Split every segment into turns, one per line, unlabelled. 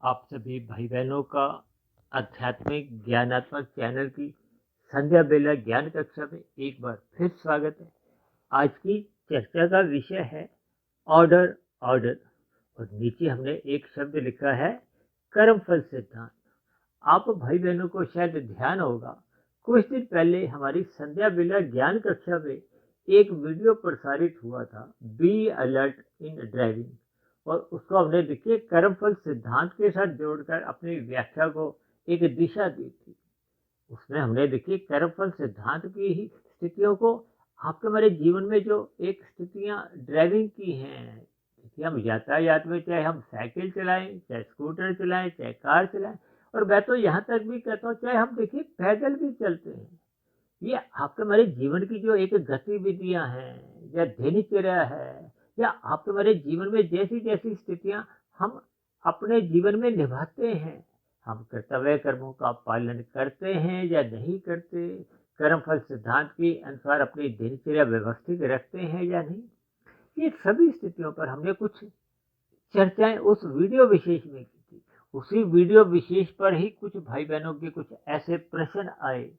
आप सभी भाई बहनों का आध्यात्मिक ज्ञानात्मक चैनल की संध्या बेला ज्ञान कक्षा में एक बार फिर स्वागत है। आज की चर्चा का विषय है ऑर्डर ऑर्डर और नीचे हमने एक शब्द लिखा है कर्मफल सिद्धांत। आप भाई बहनों को शायद ध्यान होगा, कुछ दिन पहले हमारी संध्या बेला ज्ञान कक्षा में एक वीडियो प्रसारित हुआ था, बी अलर्ट इन ड्राइविंग, और उसको हमने देखिए कर्मफल सिद्धांत के साथ जोड़कर अपनी व्याख्या को एक दिशा दी थी। उसमें हमने देखिए कर्मफल सिद्धांत की ही स्थितियों को आपके हमारे जीवन में जो एक स्थितियां ड्राइविंग की हैं, देखिए हम यातायात में चाहे हम साइकिल चलाएं, चाहे स्कूटर चलाएं, चाहे कार चलाएं, और मैं तो यहाँ तक भी कहता हूँ चाहे हम देखिए पैदल भी चलते हैं, ये आपके हमारे जीवन की जो एक गतिविधियां हैं या दिनचर्या है, या आपके हमारे जीवन में जैसी जैसी स्थितियां हम अपने जीवन में निभाते हैं, हम कर्तव्य कर्मों का पालन करते हैं या नहीं करते, कर्मफल सिद्धांत के अनुसार अपनी दिनचर्या व्यवस्थित रखते हैं या नहीं, ये सभी स्थितियों पर हमने कुछ चर्चाएं उस वीडियो विशेष में की थी। उसी वीडियो विशेष पर ही कुछ भाई बहनों के कुछ ऐसे प्रश्न आए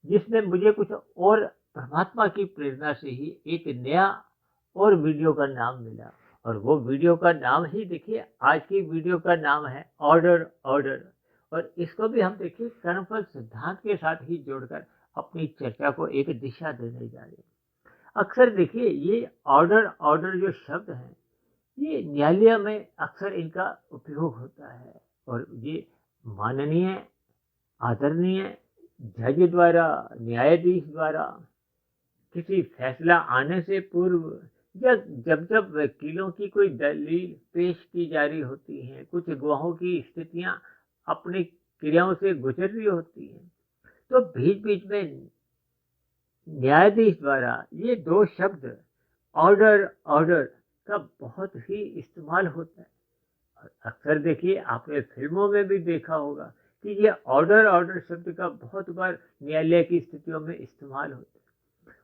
जिसमें मुझे कुछ और परमात्मा की प्रेरणा से ही एक नया और वीडियो का नाम मिला, और वो वीडियो का नाम ही देखिए आज की वीडियो का नाम है ऑर्डर ऑर्डर, और इसको भी हम देखिए कर्मफल सिद्धांत के साथ ही जोड़कर अपनी चर्चा को एक दिशा देने जा रहे हैं। अक्सर देखिए ये ऑर्डर ऑर्डर जो शब्द हैं, ये न्यायालय में अक्सर इनका उपयोग होता है, और ये माननीय आदरणीय जज द्वारा, न्यायाधीश द्वारा किसी फैसला आने से पूर्व, या जब जब वकीलों की कोई दलील पेश की जा रही होती है, कुछ गवाहों की स्थितियां अपनी क्रियाओं से गुजर रही होती हैं, तो बीच बीच में न्यायाधीश द्वारा ये दो शब्द ऑर्डर ऑर्डर का बहुत ही इस्तेमाल होता है। और अक्सर देखिए आपने फिल्मों में भी देखा होगा कि ये ऑर्डर ऑर्डर शब्द का बहुत बार न्यायालय की स्थितियों में इस्तेमाल होता है।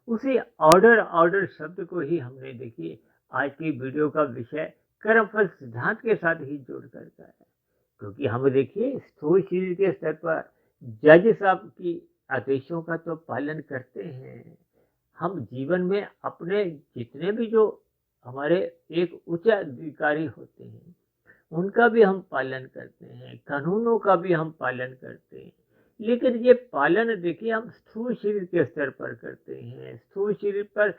उसी ऑर्डर ऑर्डर शब्द को ही हमने देखिए आज की वीडियो का विषय कर्मफल सिद्धांत के साथ ही जोड़ कर है, क्योंकि हम देखिए स्थूल शरीर के स्तर पर जज साहब की आदेशों का तो पालन करते हैं, हम जीवन में अपने जितने भी जो हमारे एक उच्च अधिकारी होते हैं उनका भी हम पालन करते हैं, कानूनों का भी हम पालन करते हैं, लेकिन ये पालन देखिए हम स्थूल शरीर के स्तर पर करते हैं। स्थूल शरीर पर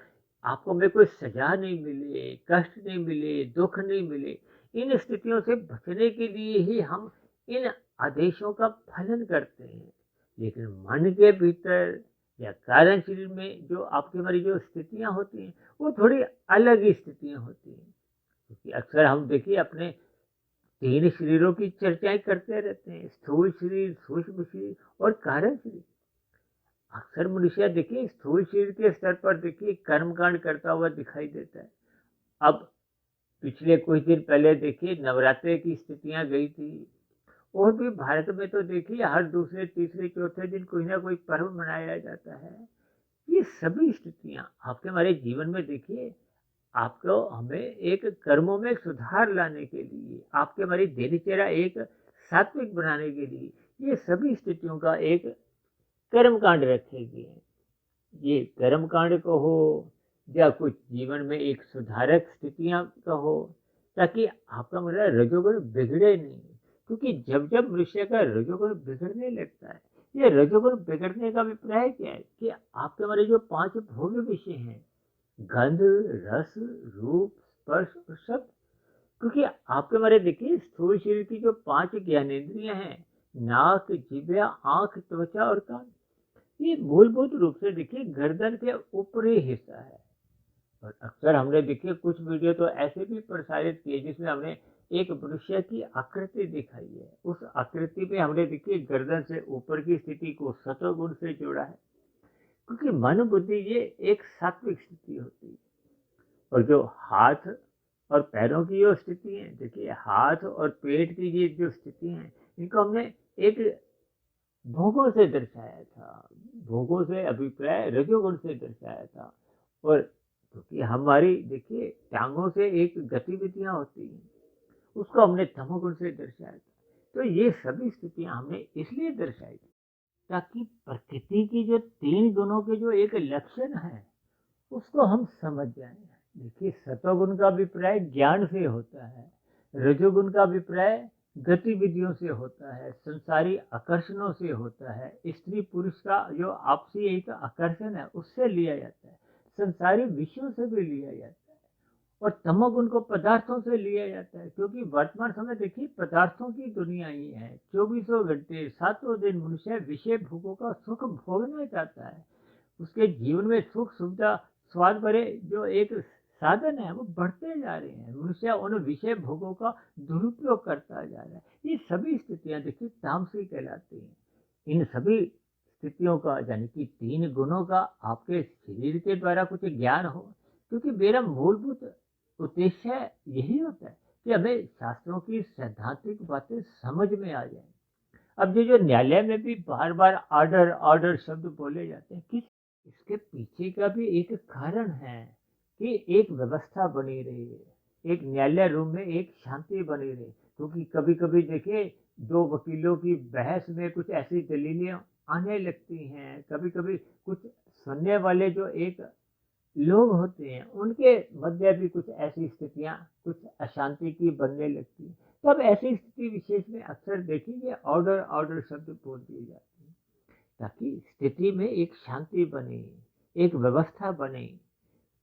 आपको में कोई सजा नहीं मिले, कष्ट नहीं मिले, दुख नहीं मिले, इन स्थितियों से बचने के लिए ही हम इन आदेशों का पालन करते हैं। लेकिन मन के भीतर या कारण शरीर में जो आपकी हमारी जो स्थितियां होती हैं वो थोड़ी अलग ही स्थितियां होती हैं, क्योंकि अक्सर हम देखिए अपने तीन शरीरों की चर्चाएं करते रहते हैं, स्थूल शरीर, सूक्ष्म शरीर और कारण शरीर। अक्सर मनुष्य देखिए स्थूल शरीर के स्तर पर देखिए कर्मकांड करता हुआ दिखाई देता है। अब पिछले कुछ दिन पहले देखिए नवरात्रि की स्थितियां गई थी, और भी भारत में तो देखिए हर दूसरे तीसरे चौथे दिन कोई ना कोई पर्व मनाया जाता है। ये सभी स्थितियां आपके हमारे जीवन में देखिए आपको हमें एक कर्मों में सुधार लाने के लिए, आपके हमारी दिनचर्या एक सात्विक बनाने के लिए ये सभी स्थितियों का एक कर्मकांड रखेगी। ये कर्मकांड को हो या कुछ जीवन में एक सुधारक स्थितियां का हो, ताकि आपका मेरा रजोगुण बिगड़े नहीं, क्योंकि जब जब मनुष्य का रजोगुण बिगड़ने लगता है, ये रजोगुण बिगड़ने का अभिप्राय क्या है कि आपके हमारे जो पांच भोग्य विषय हैं, गंध, रस, रूप, स्पर्श और शब्द, क्योंकि आपके हमारे देखिए स्थूल शरीर की जो पांच ज्ञानेंद्रियां हैं, नाक, जिह्वा, आंख, त्वचा और कान, ये मूलभूत रूप से देखिए गर्दन के ऊपरी हिस्सा है। और अक्सर हमने देखिए कुछ वीडियो तो ऐसे भी प्रसारित किए जिसमें हमने एक मनुष्य की आकृति दिखाई है। उस आकृति में हमने देखिए गर्दन से ऊपर की स्थिति को सतोगुण से जोड़ा है, क्योंकि मन बुद्धि ये एक सात्विक स्थिति होती है। और जो हाथ और पैरों की जो स्थिति है, देखिए हाथ और पेट की ये जो स्थिति है, इनको हमने एक भोगों से दर्शाया था, भोगों से अभिप्राय रजोगुण से दर्शाया था। और क्योंकि हमारी देखिए टांगों से एक गतिविधियां होती हैं, उसको हमने तमोगुण से दर्शाया था। तो ये सभी स्थितियां हमने इसलिए दर्शाई थी ताकि प्रकृति की जो 3 गुणों के जो एक लक्षण है उसको हम समझ जाएं। देखिए, सतोगुण का अभिप्राय ज्ञान से होता है, रजोगुण का अभिप्राय गतिविधियों से होता है, संसारी आकर्षणों से होता है, स्त्री पुरुष का जो आपसी एक आकर्षण है उससे लिया जाता है, संसारी विषयों से भी लिया जाता है, और तमोगुण को पदार्थों से लिया जाता है। क्योंकि वर्तमान समय देखिए पदार्थों की दुनिया ही है, 24 घंटे 7 दिन मनुष्य विषय भोगों का सुख भोगना चाहता है। उसके जीवन में सुख सुविधा स्वाद भरे जो एक साधन है वो बढ़ते जा रहे हैं, मनुष्य उन विषय भोगों का दुरुपयोग करता जा रहा है। ये सभी स्थितियां देखिए तामसिक कहलाती हैं। इन सभी स्थितियों का यानी कि 3 गुणों का आपके शरीर के द्वारा कुछ ज्ञान हो, क्योंकि मेरा मूलभूत उद्देश्य यही होता है कि हमें शास्त्रों की सैद्धांतिक बातें समझ में आ जाए। अब ये जो न्यायालय में भी बार बार ऑर्डर ऑर्डर शब्द बोले जाते हैं, किस इसके पीछे का भी एक कारण है कि एक व्यवस्था बनी रही है, एक न्यायालय रूम में एक शांति बनी रही। क्योंकि कभी कभी देखिए 2 वकीलों की बहस में कुछ ऐसी दलीलें आने लगती हैं, कभी कभी कुछ सुनने वाले जो एक लोग होते हैं उनके मध्य भी कुछ ऐसी स्थितियां कुछ अशांति की बनने लगती हैं। तब ऐसी स्थिति विशेष में अक्सर देखिए ऑर्डर ऑर्डर शब्द बोल दिए जाते हैं ताकि स्थिति में एक शांति बने, एक व्यवस्था बने।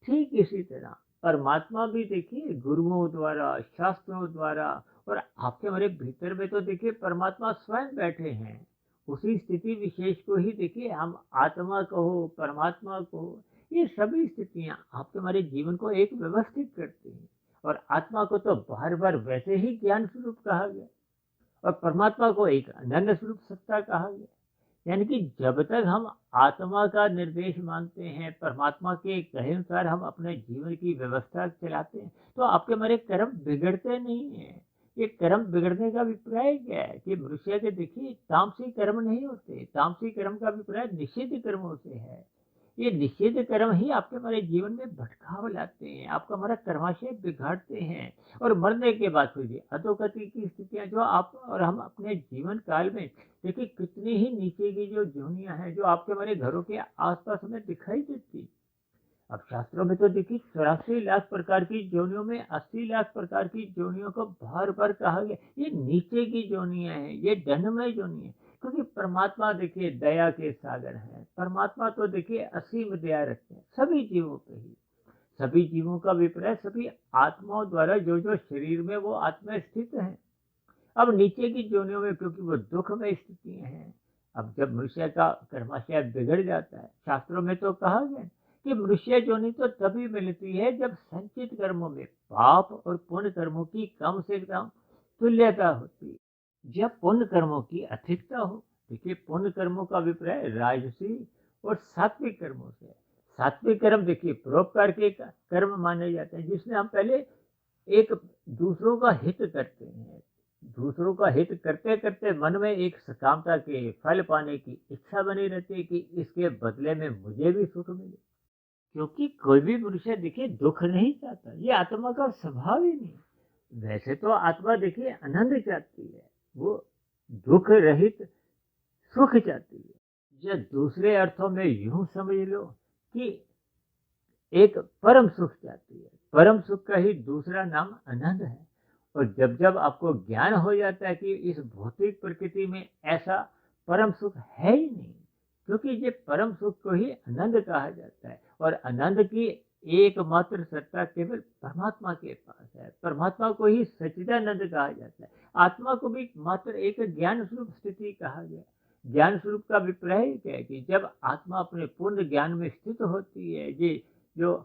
ठीक इसी तरह परमात्मा भी देखिए गुरुओं द्वारा, शास्त्रों द्वारा, और आपके हमारे भीतर में तो देखिए परमात्मा स्वयं बैठे हैं। उसी स्थिति विशेष को ही देखिए हम आत्मा कहो, परमात्मा कहो, ये सभी स्थितियां आपके हमारे जीवन को एक व्यवस्थित करती हैं। और आत्मा को तो बार बार वैसे ही ज्ञान स्वरूप कहा गया, और परमात्मा को एक अनन्य स्वरूप सत्ता कहा गया। यानी कि जब तक हम आत्मा का निर्देश मानते हैं, परमात्मा के कहे अनुसार हम अपने जीवन की व्यवस्था चलाते हैं, तो आपके हमारे कर्म बिगड़ते नहीं हैं। ये कर्म बिगड़ने का अभिप्राय क्या है कि मनुष्य के देखिए तामसिक कर्म नहीं होते। तामसिक कर्म का अभिप्राय निषिद्ध कर्मों से है। ये निषिद्ध कर्म ही आपके हमारे जीवन में भटकाव लाते हैं, आपका हमारा कर्माशय बिगाड़ते हैं, और मरने के बाद फिर भी अधोगति की स्थितियां जो आप और हम अपने जीवन काल में देखिए कितनी ही नीचे की जो जोनियां हैं जो आपके हमारे घरों के आसपास हमें दिखाई देती। अब शास्त्रों में तो देखिए 84 लाख प्रकार की जोनियों में 80 लाख प्रकार की जोनियों को बार बार कहा गया ये नीचे की जोनियां हैं, ये दंडमय जोनियां हैं। क्योंकि परमात्मा देखिए दया के सागर हैं, परमात्मा तो देखिए असीम दया रखते हैं सभी जीवों पे ही। सभी जीवों का अभिप्राय सभी आत्माओं द्वारा जो जो शरीर में वो आत्मा स्थित है। अब नीचे की जोनियों में क्योंकि वो दुख में स्थितियां हैं। अब जब मनुष्य का कर्माशय बिगड़ जाता है, शास्त्रों में तो कहा गया कि मनुष्य जोनि तो तभी मिलती है जब संचित कर्मों में पाप और पुण्य कर्मों की कम से कम तुल्यता होती है, जब पुण्य कर्मों की अधिकता हो। देखिए पुण्य कर्मों का अभिप्राय राजसी और सात्विक कर्मों से है। सात्विक कर्म देखिए परोपकार के कर्म माने जाते हैं, जिसमें हम पहले एक दूसरों का हित करते हैं, दूसरों का हित करते करते मन में एक सकामता के फल पाने की इच्छा बनी रहती है कि इसके बदले में मुझे भी सुख मिले। क्योंकि कोई भी मनुष्य देखिए दुख नहीं चाहता, ये आत्मा का स्वभाव ही नहीं। वैसे तो आत्मा देखिए आनंद चाहती है, वो दुख रहित सुख चाहती है। या दूसरे अर्थों में यूं समझ लो कि एक परम सुख चाहती है। परम सुख का ही दूसरा नाम आनंद है। और जब जब आपको ज्ञान हो जाता है कि इस भौतिक प्रकृति में ऐसा परम सुख है ही नहीं, क्योंकि ये परम सुख को ही आनंद कहा जाता है, और आनंद की एकमात्र सत्ता केवल परमात्मा के पास है। परमात्मा को ही सच्चिदानंद कहा जाता है। आत्मा को भी मात्र एक ज्ञान स्वरूप स्थिति कहा गया। ज्ञान स्वरूप का अभिप्राय क्या है कि जब आत्मा अपने पूर्ण ज्ञान में स्थित होती है, ये जो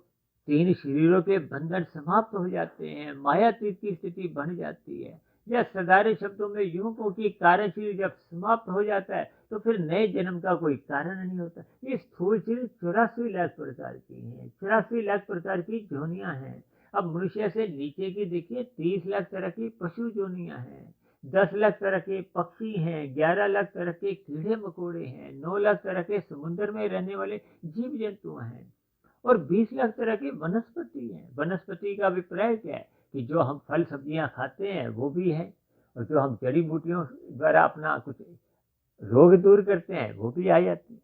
3 शरीरों के बंधन समाप्त हो जाते हैं, मायातीत की स्थिति बन जाती है। या साधारण शब्दों में यूं को कि कारण शरीर जब समाप्त हो जाता है तो फिर नए जन्म का कोई कारण नहीं होता। ये स्थूल शरीर 84 लाख प्रकार की है, 84 लाख प्रकार की जोनियां हैं। अब मनुष्य से नीचे की देखिए 30 लाख तरह की पशु जोनियां हैं, 10 लाख तरह के पक्षी हैं, 11 लाख तरह के कीड़े मकोड़े हैं, 9 लाख तरह के समुद्र में रहने वाले जीव जंतु हैं, और 20 लाख तरह की वनस्पति हैं। वनस्पति का अभिप्राय क्या है कि जो हम फल सब्जियां खाते हैं वो भी है, और जो हम जड़ी बूटियों द्वारा अपना कुछ रोग दूर करते हैं वो भी आ जाती है।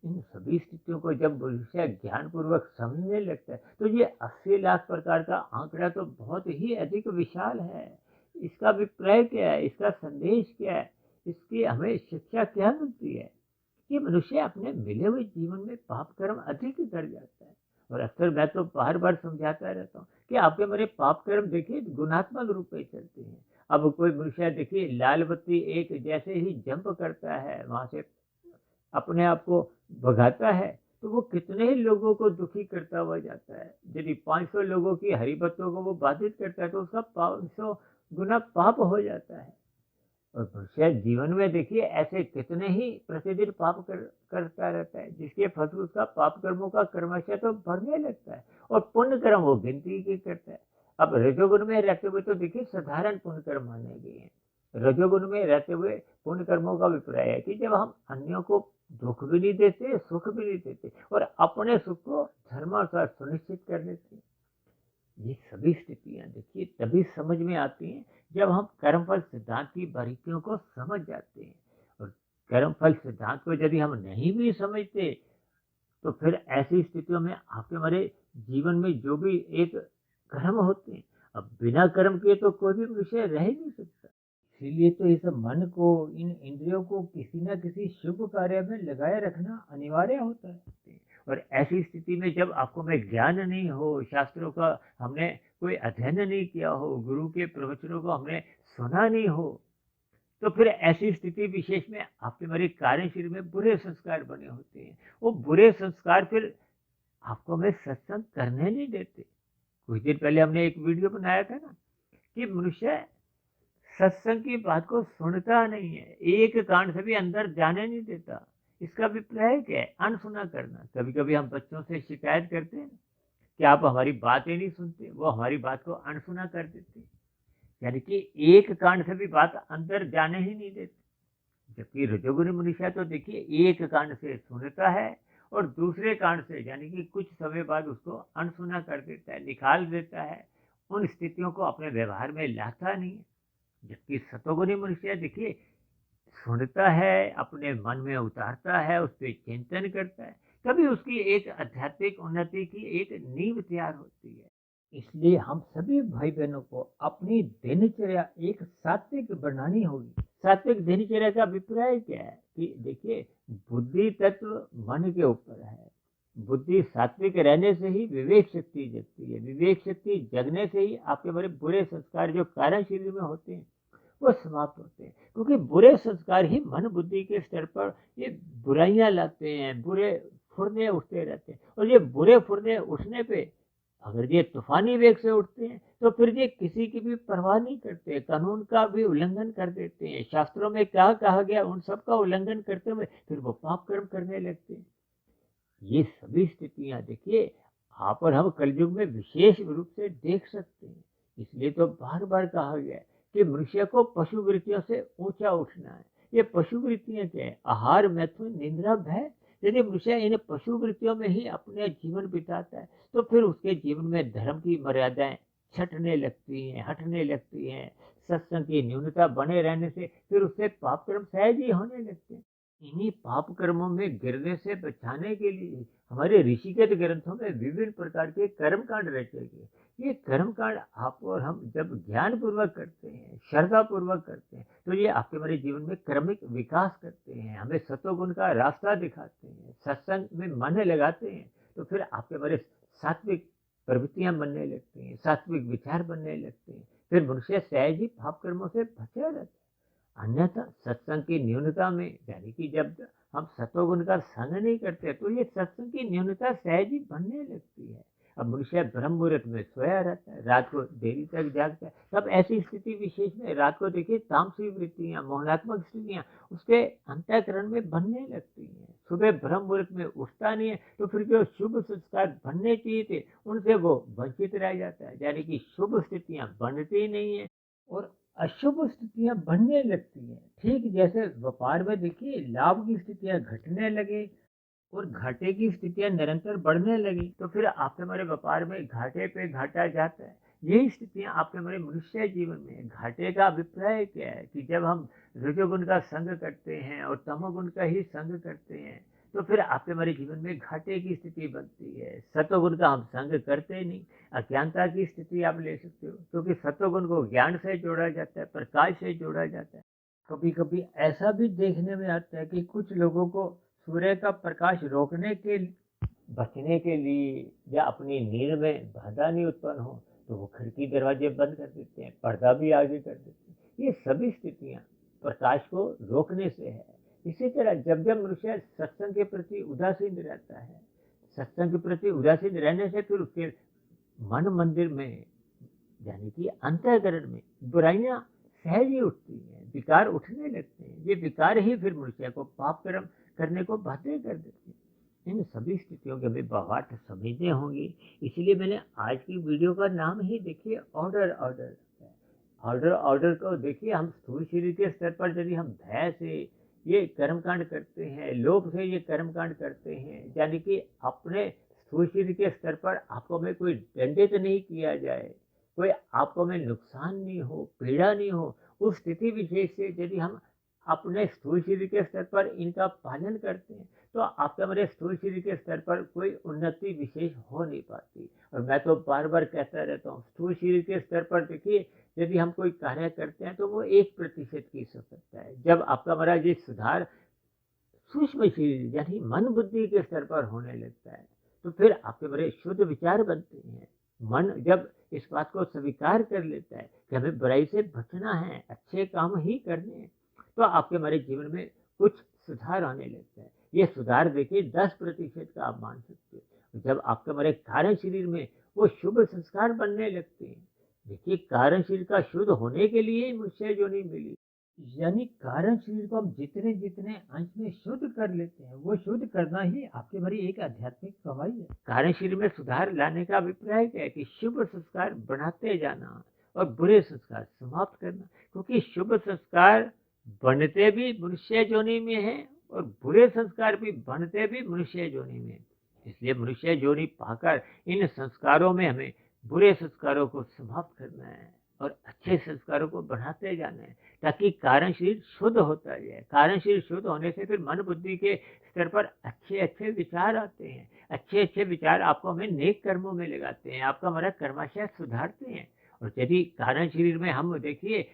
इन सभी स्थितियों को जब मनुष्य ज्ञानपूर्वक समझने लगता है तो ये 80 लाख प्रकार का आंकड़ा तो बहुत ही अधिक विशाल है। इसका अभिप्राय क्या है, इसका संदेश क्या है, इसकी हमें शिक्षा क्या मिलती है? कि मनुष्य अपने मिले हुए जीवन में पाप कर्म अधिक कर जाता है। और अक्सर मैं तो बार बार समझाता रहता हूँ कि आपके मेरे पाप कर्म देखिए गुणात्मक रूप में चलते हैं। अब कोई मनुष्य देखिए लाल बत्ती एक जैसे ही जंप करता है, वहां से अपने आप को भगाता है, तो वो कितने ही लोगों को दुखी करता हुआ जाता है। यदि 500 लोगों की हरी बत्तों को वो बाधित करता है तो उसका 500 गुना पाप हो जाता है। और मनुष्य जीवन में देखिए ऐसे कितने ही प्रतिदिन पाप करता रहता है, जिसके फलस्वरूप उसका पाप कर्मों का कर्मशः तो बढ़ने लगता है, और पुण्य कर्म वो गिनती की करता है। अब रजोगुण में रहते हुए तो देखिए साधारण पुण्य कर्म माने गए हैं। रजोगुण में रहते हुए पुण्य कर्मों का अभिप्राय है कि जब हम अन्यों को दुख भी नहीं देते, सुख भी नहीं देते, और अपने सुख को धर्मानुसार सुनिश्चित कर लेते हैं। ये सभी स्थितियां देखिए तभी समझ में आती हैं जब हम कर्मफल सिद्धांत की बारीकियों को समझ जाते हैं। और कर्मफल सिद्धांत को यदि हम नहीं भी समझते तो फिर ऐसी स्थितियों में आपके हमारे जीवन में जो भी एक कर्म होते हैं, अब बिना कर्म किए तो कोई भी मनुष्य रह ही नहीं सकता। इसीलिए तो इस मन को, इन इंद्रियों को किसी न किसी शुभ कार्य में लगाए रखना अनिवार्य होता है। और ऐसी स्थिति में जब आपको में ज्ञान नहीं हो, शास्त्रों का हमने कोई अध्ययन नहीं किया हो, गुरु के प्रवचनों को हमने सुना नहीं हो, तो फिर ऐसी स्थिति विशेष में आपके हमारे कार्यशील में बुरे संस्कार बने होते हैं। वो बुरे संस्कार फिर आपको हमें सत्संग करने नहीं देते। कुछ दिन पहले हमने एक वीडियो बनाया था ना कि मनुष्य सत्संग की बात को सुनता नहीं है, एक कान से भी अंदर जाने नहीं देता। इसका अभिप्राय क्या है? अनसुना करना। कभी कभी हम बच्चों से शिकायत करते हैं कि आप हमारी बातें नहीं सुनते, वो हमारी बात को अनसुना कर देते हैं, यानी कि एक कान से भी बात अंदर जाने ही नहीं देते। जबकि रजोगुणी मनुष्य तो देखिए एक कान से सुनता है और दूसरे कान से यानी कि कुछ समय बाद उसको अनसुना कर देता है, निकाल देता है, उन स्थितियों को अपने व्यवहार में लाता नहीं है। जबकि सतोगुणी मनुष्य देखिए सुनता है, अपने मन में उतारता है, उस पर चिंतन करता है, तभी उसकी एक आध्यात्मिक उन्नति की एक नींव तैयार होती है। इसलिए हम सभी भाई बहनों को अपनी दिनचर्या एक सात्विक बनानी होगी। सात्विक दिनचर्या का अभिप्राय क्या है कि देखिए बुद्धि तत्व मन के ऊपर है। बुद्धि सात्विक रहने से ही विवेक शक्ति जगती है, विवेक शक्ति जगने से ही आपके बड़े बुरे संस्कार जो कारण शरीर में होते हैं वो समाप्त होते हैं। क्योंकि बुरे संस्कार ही मन बुद्धि के स्तर पर ये बुराइयां लाते हैं, बुरे फुरने उठते रहते हैं, और ये बुरे फुरने उठने पे अगर ये तूफानी वेग से उठते हैं तो फिर ये किसी की भी परवाह नहीं करते, कानून का भी उल्लंघन कर देते हैं। शास्त्रों में क्या कहा गया उन सब का उल्लंघन करते हुए फिर वो पाप कर्म करने लगते हैं। ये सभी स्थितियां देखिए आप और हम कलयुग में विशेष रूप से देख सकते हैं। इसलिए तो बार बार कहा गया है कि मनुष्य को पशु वृत्तियों से ऊंचा उठना है। ये पशु वृत्तियां क्या है? आहार, मैथुन, निद्रा, भय। यदि मनुष्य इन पशु वृत्तियों में ही अपने जीवन बिताता है तो फिर उसके जीवन में धर्म की मर्यादाएं छटने लगती हैं, हटने लगती हैं। सत्संग की न्यूनता बने रहने से फिर उससे पाप कर्म सहज ही होने लगते हैं। इन्हीं पाप कर्मों में गिरने से बचाने के लिए हमारे ऋषिगत ग्रंथों में विभिन्न प्रकार के कर्म कांड रचे गए। ये कर्म कांड आप और हम जब ज्ञान पूर्वक करते हैं, श्रद्धा पूर्वक करते हैं, तो ये आपके हमारे जीवन में क्रमिक विकास करते हैं, हमें सतोगुण का रास्ता दिखाते हैं, सत्संग में मन लगाते हैं, तो फिर आपके हमारे सात्विक प्रवृत्तियां बनने लगती हैं, सात्विक विचार बनने लगते हैं। फिर मनुष्य सहज ही पाप कर्मों से बचा रहता है। अन्यथा सत्संग की न्यूनता में यानी कि जब हम सतोगुण का संग नहीं करते तो ये सत्संग की न्यूनता सहज ही बनने लगती है। अब मनुष्य ब्रह्म मुहूर्त में सोया रहता है, रात को देरी तक जागता है, तब ऐसी स्थिति विशेष में रात को देखिए तामसी वृत्तियां, मोहनात्मक स्थितियां उसके अंतःकरण में बनने लगती हैं। सुबह ब्रह्म मुहूर्त में उठता नहीं है तो फिर जो शुभ संस्कार बनने चाहिए थे उनसे वो वंचित रह जाता है, यानी कि शुभ स्थितियां बनती नहीं है और अशुभ स्थितियां बनने लगती हैं। ठीक जैसे व्यापार में देखिए लाभ की स्थितियां घटने लगे और घाटे की स्थितियां निरंतर बढ़ने लगी तो फिर आपके हमारे व्यापार में घाटे पे घाटा जाता है। यही स्थितियाँ आपके हमारे मनुष्य जीवन में। घाटे का अभिप्राय क्या है कि जब हम रजोगुण का संग करते हैं और तमोगुण का ही संग करते हैं, तो फिर आपके हमारे जीवन में घाटे की स्थिति बनती है। सतोगुण का हम संग करते नहीं, अज्ञानता की स्थिति आप ले सकते हो, क्योंकि सतोगुण को ज्ञान से जोड़ा जाता है, प्रकाश से जोड़ा जाता है। कभी कभी ऐसा भी देखने में आता है कि कुछ लोगों को सूर्य का प्रकाश रोकने के बचने के लिए या अपनी नींद में बाधा नहीं उत्पन्न हो, तो वो खिड़की दरवाजे बंद कर देते हैं, पर्दा भी आगे कर देते हैं। ये सभी स्थितियाँ प्रकाश को रोकने से है। इसी तरह जब जब मनुष्य सत्संग के प्रति उदासीन रहता है, सत्संग के प्रति उदासीन रहने से फिर उसके मन मंदिर में, यानी कि अंतःकरण में बुराइयां सहज ही उठती हैं, विकार उठने लगते हैं। ये विकार ही फिर मनुष्य को पाप कर्म करने को बाध्य कर देते हैं। इन सभी स्थितियों के हमें भावार्थ समझने होंगे। इसलिए मैंने आज की वीडियो का नाम ही देखिए ऑर्डर ऑर्डर। ऑर्डर ऑर्डर को देखिए, हम स्थूल शरीर के स्तर पर यदि हम भय से ये कर्मकांड करते हैं, लोभ से ये कर्मकांड करते हैं, यानी कि अपने स्थूल शरीर के स्तर पर आपको में कोई दंडित नहीं किया जाए, कोई आपको में नुकसान नहीं हो, पीड़ा नहीं हो, उस स्थिति विशेष से यदि हम अपने स्थूल शरीर के स्तर पर इनका पालन करते हैं, तो आपके हमारे स्थूल शरीर के स्तर पर कोई उन्नति विशेष हो नहीं पाती। और मैं तो बार बार कहता रहता हूँ, स्थूल शरीर के स्तर पर देखिए, यदि हम कोई कार्य करते हैं तो वो 1% की सफलता है। जब आपका हमारा ये सुधार सूक्ष्म शरीर यानी मन बुद्धि के स्तर पर होने लगता है, तो फिर आपके बड़े शुद्ध विचार बनते हैं। मन जब इस बात को स्वीकार कर लेता है कि हमें बुराई से बचना है, अच्छे काम ही करने हैं, तो आपके हमारे जीवन में कुछ सुधार आने लगता है। ये सुधार देखिए 10% का आप मान सकते हो। जब आपके हमारे कारण शरीर में वो शुभ संस्कार बनने लगते हैं, देखिए कारण शरीर का शुद्ध होने के लिए ही मनुष्य योनि मिली, यानी कारण शरीर को हम जितने जितने अंश में शुद्ध कर लेते हैं, वो शुद्ध करना ही आपके भरी एक आध्यात्मिक कमाई है। कारण शरीर में सुधार लाने का अभिप्राय क्या है कि शुभ संस्कार बढ़ाते जाना और बुरे संस्कार समाप्त करना, क्योंकि शुभ संस्कार बनते भी मनुष्य योनि में है और बुरे संस्कार भी बनते भी मनुष्य योनि में। इसलिए मनुष्य योनि पाकर इन संस्कारों में हमें बुरे संस्कारों को समाप्त करना है और अच्छे संस्कारों को बढ़ाते जाना है, ताकि कारण शरीर शुद्ध होता जाए। कारण शरीर शुद्ध होने से फिर मन बुद्धि के स्तर पर अच्छे अच्छे विचार आते हैं। अच्छे अच्छे विचार आपको हमें नेक कर्मों में लगाते हैं, आपका हमारा कर्माशय सुधारते हैं। और यदि कारण शरीर में हम देखिए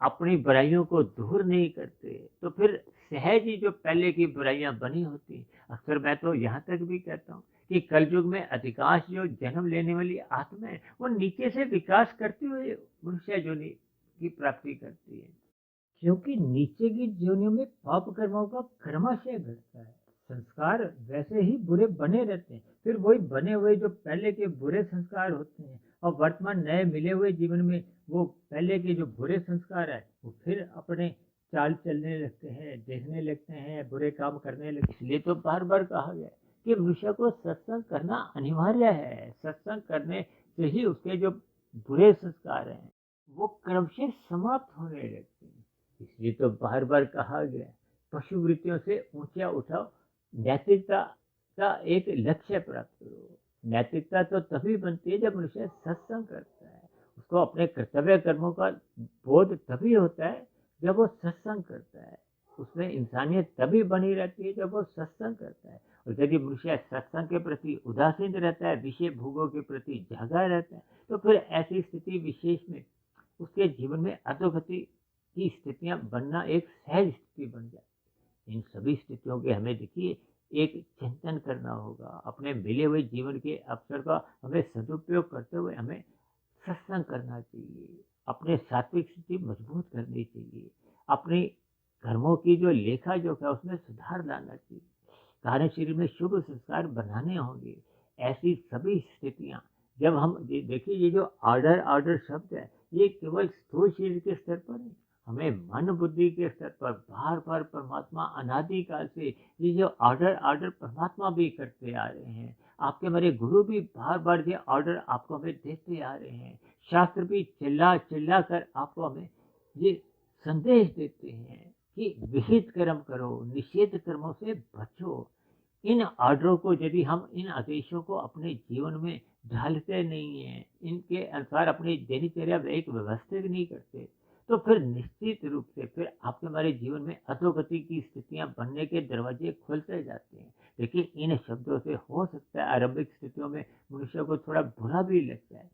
अपनी बुराइयों को दूर नहीं करते, तो फिर सहज ही जो पहले की बुराइयां बनी होती, अक्सर मैं तो यहाँ तक भी कहता हूँ कि कलयुग में अधिकांश जो जन्म लेने वाली आत्मा है, वो नीचे से विकास करते हुए मनुष्य योनि की प्राप्ति करती है, क्योंकि नीचे की योनियों में पाप कर्मों का क्रमशः घटता है। संस्कार वैसे ही बुरे बने रहते हैं, फिर वही बने हुए जो पहले के बुरे संस्कार होते हैं और वर्तमान नए मिले हुए जीवन में वो पहले के जो बुरे संस्कार है वो फिर अपने चाल चलने लगते हैं, देखने लगते हैं, बुरे काम करने लगते। इसलिए तो बार बार कहा गया कि मनुष्य को सत्संग करना अनिवार्य है। सत्संग करने से ही उसके जो बुरे संस्कार हैं वो क्रमशः समाप्त होने लगते हैं। इसलिए तो बार बार कहा गया, पशु वृत्तियों से ऊंचा उठाओ, नैतिकता का एक लक्ष्य प्राप्त करो। नैतिकता तो तभी बनती है जब मनुष्य सत्संग करता है। उसको अपने कर्तव्य कर्मों का बोध तभी होता है जब वो सत्संग करता है। उसमें इंसानियत तभी बनी रहती है जब वो सत्संग करता है। और यदि मनुष्य सत्संग के प्रति उदासीन रहता है, विषय भोगों के प्रति जागा रहता है, तो फिर ऐसी स्थिति विशेष में उसके जीवन में अधोगति की स्थितियां बनना एक सहज स्थिति बन जाती है। इन सभी स्थितियों के हमें देखिए एक चिंतन करना होगा। अपने मिले हुए जीवन के अवसर का हमें सदुपयोग करते हुए हमें सत्संग करना चाहिए। अपने सात्विक स्थिति मजबूत करनी चाहिए। अपने कर्मों की जो लेखा जोखा उसमें सुधार लाना चाहिए। कारण शरीर में शुभ संस्कार बनाने होंगे। ऐसी सभी स्थितियां जब हम देखिए, ये जो ऑर्डर ऑर्डर शब्द है, ये केवल स्थूल शरीर के स्तर पर नहीं, हमें मन बुद्धि के स्तर पर बार बार परमात्मा अनादिकाल से ये जो ऑर्डर ऑर्डर परमात्मा भी करते आ रहे हैं। आपके हमारे गुरु भी बार बार ये ऑर्डर आपको हमें देते आ रहे हैं। शास्त्र भी चिल्ला चिल्ला कर आपको हमें ये संदेश देते हैं कि विहित कर्म करो, निषेध कर्मों से बचो। इन ऑर्डरों को यदि हम इन आदेशों को अपने जीवन में ढालते नहीं हैं, इनके अनुसार अपनी दिनचर्या में एक व्यवस्थित नहीं करते, तो फिर निश्चित रूप से फिर आपके हमारे जीवन में अधोगति की स्थितियां बनने के दरवाजे खुलते जाते हैं। देखिए, इन शब्दों से हो सकता है आरंभिक स्थितियों में मनुष्य को थोड़ा बुरा भी लग जाए,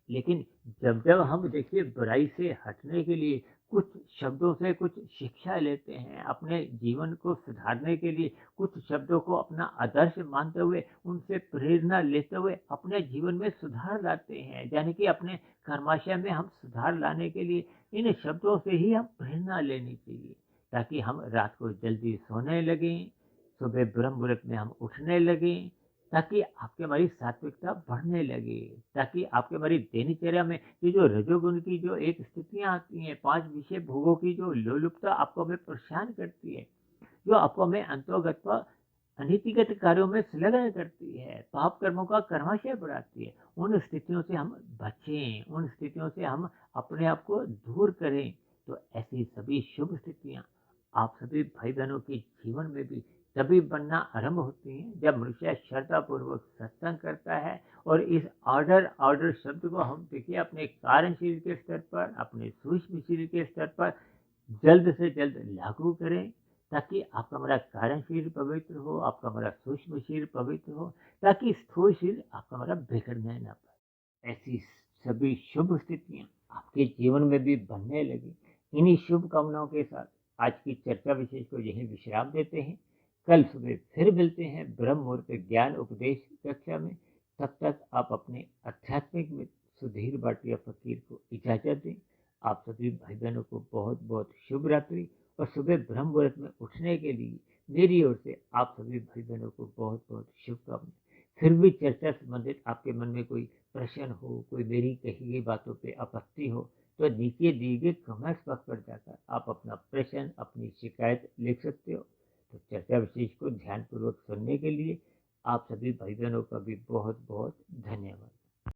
लेकिन जब जब हम देखिए बुराई से हटने के लिए कुछ शब्दों से कुछ शिक्षा लेते हैं, अपने जीवन को सुधारने के लिए कुछ शब्दों को अपना आदर्श मानते हुए उनसे प्रेरणा लेते हुए अपने जीवन में सुधार लाते हैं, यानी कि अपने कर्माशय में हम सुधार लाने के लिए इन शब्दों से ही हम प्रेरणा लेनी चाहिए, ताकि हम रात को जल्दी सोने लगें, सुबह ब्रह्म मुहूर्त में हम उठने लगें, ताकि आपकी हमारी सात्विकता बढ़ने लगे, ताकि आपके हमारी दिनचर्या में ये जो रजोगुण की जो एक स्थितियाँ आती हैं, 5 विषय भोगों की जो लोलुपता आपको हमें परेशान करती है, जो आपको हमें अंतोगत्वा अनीतिगत कार्यों में संलग्न करती है, पाप कर्मों का कर्माशय बढ़ाती है, उन स्थितियों से हम बचें, उन स्थितियों से हम अपने आप को दूर करें। तो ऐसी सभी शुभ स्थितियाँ आप सभी भाई-बहनों के जीवन में भी तभी बनना आरंभ होती हैं, जब मनुष्य श्रद्धापूर्वक सत्संग करता है और इस ऑर्डर शब्द को हम देखिए अपने कार्यशील के स्तर पर, अपने सूक्ष्मशील के स्तर पर जल्द से जल्द लागू करें, ताकि आपका हमारा कार्यशील पवित्र हो, आपका हमारा सूक्ष्मशील पवित्र हो, ताकि स्थूलशील आपका हमारा बिगड़ने ना पाए। ऐसी सभी शुभ स्थितियाँ आपके जीवन में भी बनने लगी। इन्हीं शुभ कामनाओं के साथ आज की चर्चा विशेष को यहीं विश्राम देते हैं। कल सुबह फिर मिलते हैं ब्रह्म मुहूर्त ज्ञान उपदेश कक्षा में। तब तक आप अपने आध्यात्मिक में सुधीर भाटिया फकीर को इजाजत दें। आप सभी भाई बहनों को बहुत बहुत शुभ रात्रि और सुबह ब्रह्म मुहूर्त में उठने के लिए मेरी ओर से आप सभी भाई बहनों को बहुत बहुत शुभकामनाएं। फिर भी चर्चा संबंधित आपके मन में कोई प्रश्न हो, कोई मेरी कही गई बातों पे आपत्ति हो, तो नीचे दिए गए कमेंट्स बॉक्स पर जाकर आप अपना प्रश्न, अपनी शिकायत लिख सकते हो। तो चर्चा विशेष को ध्यानपूर्वक सुनने के लिए आप सभी भाई बहनों का भी बहुत बहुत धन्यवाद।